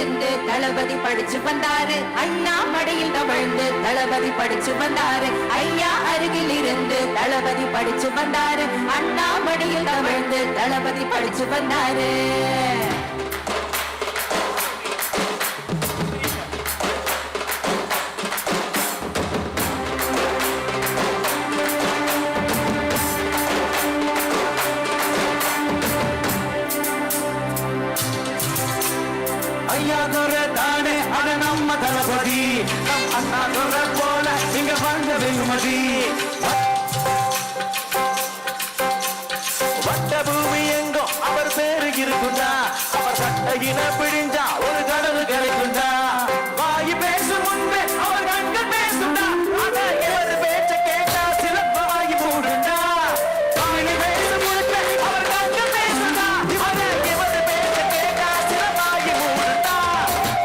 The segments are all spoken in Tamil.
இருந்து தளபதி படிச்சு வந்தாரு. அண்ணா மடியில் தவழ்ந்து தளபதி படிச்சு வந்தாரு. ஐயா அருகில் இருந்து தளபதி படிச்சு வந்தாரு. அண்ணா மடியில் தவழ்ந்து தளபதி படிச்சு வந்தாரு. ஐயா துறை தானே அட நம்ம தளபதி. நம் அண்ணா துறை போல இங்க வந்த வெகுமதி. வட்ட பூமி எங்கோ அவர் பேரு இருக்குண்டா. அவர் சட்டையின பிடிஞ்சா ஒரு கடவு கிடைக்குண்டா. வாயு பேசும் முன்பே அவர் கண்கள் பேசுண்டா. அத இவர் பேச்ச கேட்டா சிலப்ப வாயு மூடுண்டா. வாயு பேசும் முன்பே அவர் கண்கள் பேசுண்டா. அத இவர் பேச்ச கேட்டா சிலப்ப வாயு மூடுண்டா.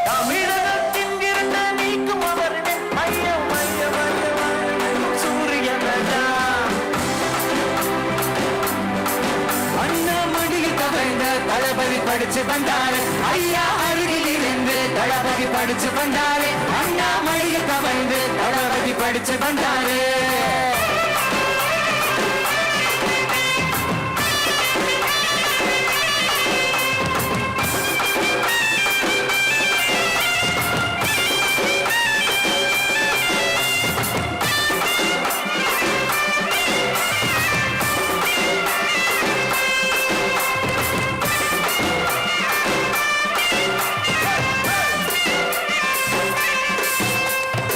தமிழகத்தின் இருந்த நீக்கும் அவர் மையம் மையம் மையம் சூரியன் அண்ணா மடியில் தவழ்ந்து தளபதி படிச்சு வந்தாரு. ஐயா அருகில் இருந்து தளபதி படிச்சு வந்தாரு. அண்ணா மடியில் தவழ்ந்து தளபதி படிச்சு வந்தாரு.